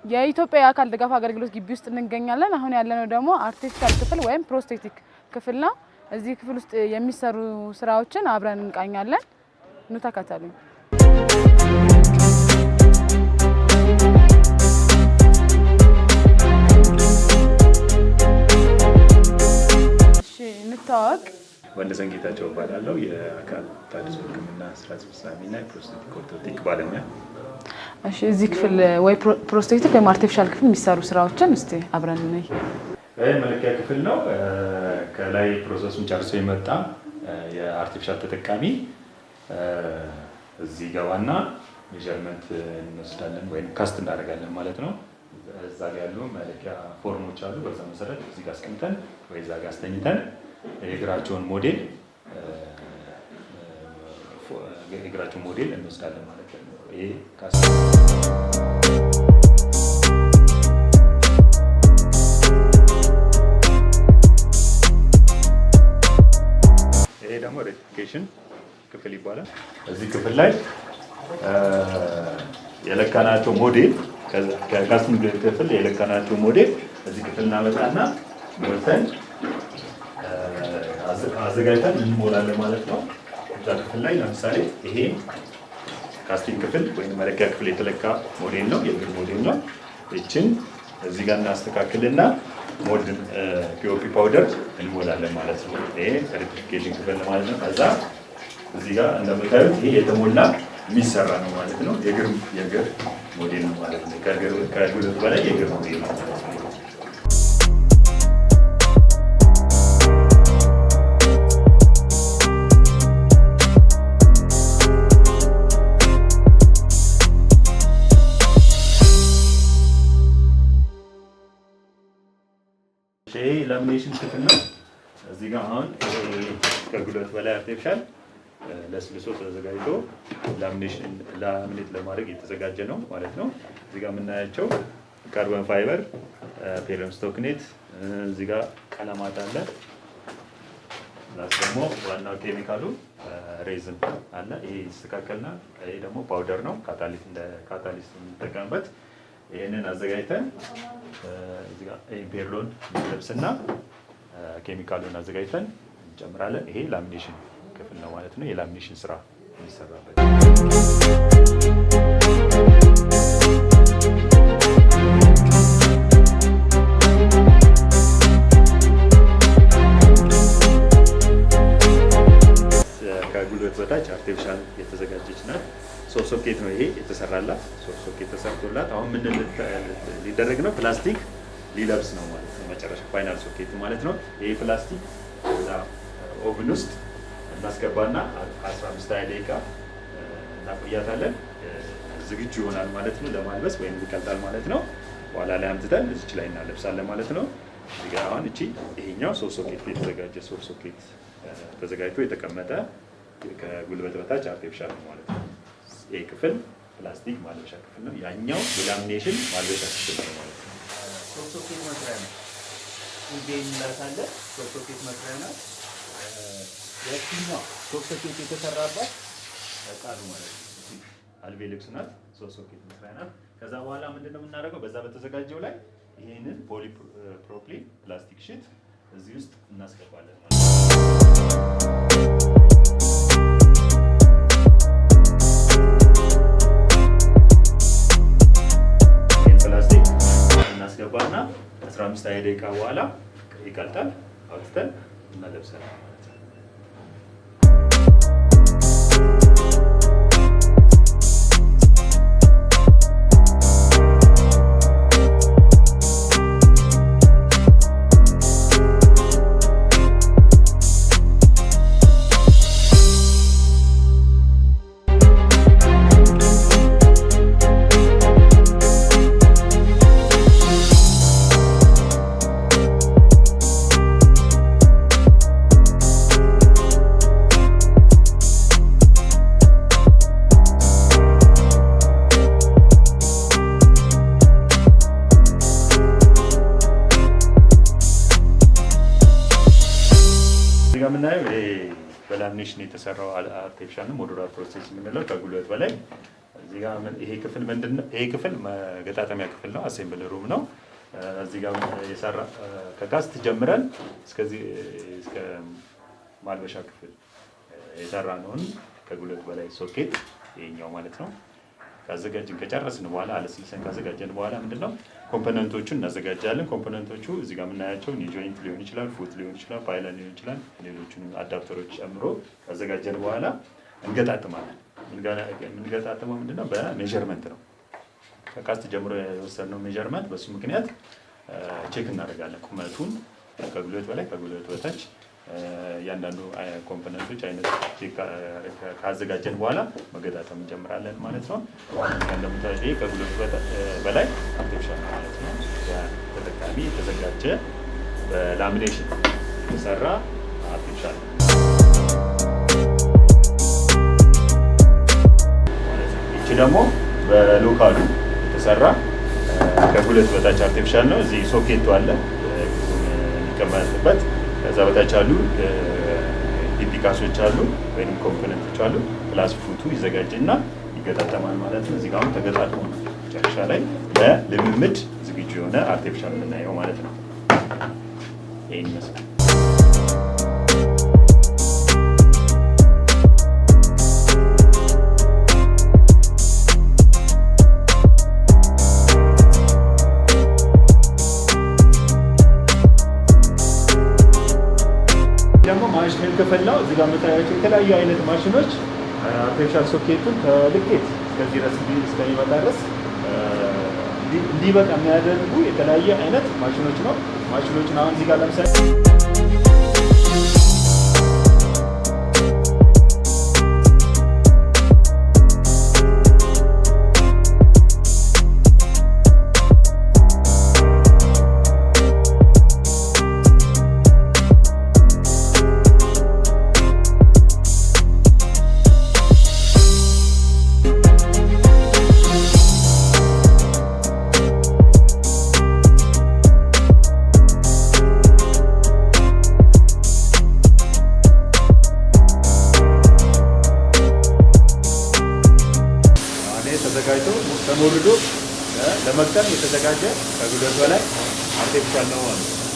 የኢትዮጵያ የአካል ድጋፍ አገልግሎት ግቢ ውስጥ እንገኛለን። አሁን ያለነው ደግሞ አርቲፊሻል ክፍል ወይም ፕሮስቴቲክ ክፍል ነው። እዚህ ክፍል ውስጥ የሚሰሩ ስራዎችን አብረን እንቃኛለን። ኑ ተከተሉኝ። እሺ እንታወቅ። ወንደሰን ጌታቸው እባላለሁ። የአካል ተሃድሶ ሕክምና ስራ አስፈጻሚና የፕሮስቴቲክ ኦርቶፔዲክ ባለሙያ። እሺ እዚህ ክፍል ወይ ፕሮስቴቲክ ወይም አርቲፊሻል ክፍል የሚሰሩ ስራዎችን እስቲ አብረን እንይ። መለኪያ ክፍል ነው። ከላይ ፕሮሰሱን ጨርሶ የመጣ የአርቲፊሻል ተጠቃሚ እዚህ ገባና ሜዠርመንት እንወስዳለን ወይም ካስት እናደርጋለን ማለት ነው። እዛ ጋር ያሉ መለኪያ ፎርሞች አሉ። በዛ መሰረት እዚህ ጋር አስቀምጠን ወይ እዛ ጋር አስተኝተን የእግራቸውን ሞዴል እንወስዳለን ማለት ነው። ይሄ ካስት ደግሞ ሬክቲፊኬሽን ክፍል ይባላል። እዚህ ክፍል ላይ የለካናቸው ሞዴል ከካስቲንግ ክፍል የለካናቸው ሞዴል እዚህ ክፍል እናመጣና ሞልተን አዘጋጅተን እንሞላለን ማለት ነው። እዛ ክፍል ላይ ለምሳሌ ይሄ ካስቲንግ ክፍል ወይም መለኪያ ክፍል የተለካ ሞዴል ነው፣ የእግር ሞዴል ነው። ይችን እዚህ ጋር እናስተካክልና ሞልድን ፒኦፒ ፓውደር እንሞላለን ማለት ነው። ይሄ ሬክቲፊኬሽን ክፍል ማለት ነው። ከዛ እዚህ ጋር እንደምታዩት ይሄ የተሞላ የሚሰራ ነው ማለት ነው። የእግር ሞዴል ነው ማለት ነው። ከጉልበቱ በላይ የእግር ሞዴል ነው ማለት ነው። ይሄ ላሚኔሽን ክፍል ነው። እዚህ ጋር አሁን ከጉልበት በላይ አርቲፊሻል ለስልሶ ተዘጋጅቶ ላሚኔት ለማድረግ የተዘጋጀ ነው ማለት ነው። እዚህ ጋር የምናያቸው ካርበን ፋይበር፣ ፔሮንስቶክኔት፣ እዚህ ጋር ቀለማት አለ። ፕላስ ደግሞ ዋናው ኬሚካሉ ሬዝን አለ። ይሄ ይስተካከልና ይሄ ደግሞ ፓውደር ነው፣ እንደ ካታሊስት የምንጠቀምበት። ይህንን አዘጋጅተን እዚህ ጋር ኢምፔርሎን ልብስና ኬሚካሉን አዘጋጅተን እንጨምራለን። ይሄ ላሚኔሽን ክፍል ነው ማለት ነው። የላሚኔሽን ስራ የሚሰራበት ከጉልበት በታች አርቲፊሻል የተዘጋጀች ናት። ሶፍት ሶኬት ነው ይሄ የተሰራላት። ሶፍት ሶኬት ተሰርቶላት አሁን ምን ሊደረግ ነው? ፕላስቲክ ሊለብስ ነው ማለት ነው። መጨረሻ ፋይናል ሶኬት ማለት ነው። ይሄ ፕላስቲክ እዛ ኦቭን ውስጥ እናስገባና 15-20 ደቂቃ እናቆያታለን። ዝግጁ ይሆናል ማለት ነው ለማልበስ ወይም ይቀልጣል ማለት ነው። በኋላ ላይ አምጥተን እዚች ላይ እናለብሳለን ማለት ነው። እዚህ ጋር አሁን ይሄኛው ሶፍት ሶኬት የተዘጋጀ ሶፍት ሶኬት ተዘጋጅቶ የተቀመጠ ከጉልበት በታች አርቲፊሻል ነው ማለት ነው። ይሄ ክፍል ፕላስቲክ ማልበሻ ክፍል ነው። ያኛው የላሚኔሽን ማልበሻ ክፍል ነው ማለት ነው። ሶፍት ሶኬት መስሪያ ነው። እንዴት እንላታለን? ሶፍት ሶኬት መስሪያ ነው። የትኛው ሶፍት ሶኬት የተሰራባት እቃ ነው ማለት ነው። አልቬልክስ ናት። ሶፍት ሶኬት መስሪያ ናት። ከዛ በኋላ ምንድነው የምናደርገው? በዛ በተዘጋጀው ላይ ይሄንን ፖሊፕሮፒሊን ፕላስቲክ ሽት እዚህ ውስጥ እናስገባለን ማለት ነው። እናስገባና 15-20 ደቂቃ በኋላ ይቀልጣል። አውጥተን እናለብሳለን ማለት ነው። የምናየው በላሚኔሽን የተሰራው አርቲፊሻል ሞዱላር ፕሮሴስ የምንለው ከጉልበት በላይ እዚህ ጋር ይሄ ክፍል ምንድነው? ይሄ ክፍል መገጣጠሚያ ክፍል ነው። አሴምብል ሩም ነው። እዚህ ጋር የሰራ ከካስት ጀምረን እስከዚህ እስከ ማልበሻ ክፍል የሰራ ነውን ከጉልበት በላይ ሶኬት ይሄኛው ማለት ነው። ካዘጋጅን ከጨረስን በኋላ አለስልሰን ካዘጋጀን በኋላ ምንድነው ኮምፖነንቶቹን እናዘጋጃለን። ኮምፖነንቶቹ እዚህ ጋር የምናያቸው ኒ ጆይንት ሊሆን ይችላል፣ ፉት ሊሆን ይችላል፣ ፓይለን ሊሆን ይችላል፣ ሌሎቹንም አዳፕተሮች ጨምሮ ካዘጋጀን በኋላ እንገጣጥማለን። የምንገጣጥመው ምንድነው በሜዠርመንት ነው። ከካስት ጀምሮ የወሰድነው ሜዠርመንት በሱ ምክንያት ቼክ እናደርጋለን። ቁመቱን ከጉልበት በላይ ከጉልበት በታች እያንዳንዱ ኮምፖነንቶች አይነት ቼክ ካዘጋጀን በኋላ መገጣጠም እንጀምራለን ማለት ነው። እንደምታዩት ይሄ ከጉልበት በላይ አርቲፊሻል ማለት ነው። ተጠቃሚ የተዘጋጀ በላሚኔሽን የተሰራ አርቲፊሻል ማለት ነው። ይቺ ደግሞ በሎካሉ የተሰራ ከጉልበት በታች አርቲፊሻል ነው። እዚህ ሶኬቱ አለ የሚቀመጥበት። ከዛ በታች አሉ ዲፒካሶች አሉ ወይም ኮምፖነንቶች አሉ። ፕላስ ፉቱ ይዘጋጅና ይገጣጠማል ማለት ነው። እዚህ ጋር አሁን ተገጣጥሞ መጨረሻ ላይ ለልምምድ ዝግጁ የሆነ አርቲፊሻል የምናየው ማለት ነው። ይሄን ይመስላል። ደግሞ ማሽን ክፍል ነው። እዚህ ጋር የምታያቸው የተለያዩ አይነት ማሽኖች አርቲፊሻል ሶኬቱን ከልኬት እስከዚህ ድረስ እስከሚመጣ ድረስ እንዲበቃ የሚያደርጉ የተለያየ አይነት ማሽኖች ነው። ማሽኖችን አሁን እዚህ ጋር ለምሳሌ ተዘጋጅቶ ተሞርዶ ለመቅጠም የተዘጋጀ ከጉልበት በላይ አርቲፊሻል ነው ማለት ነው።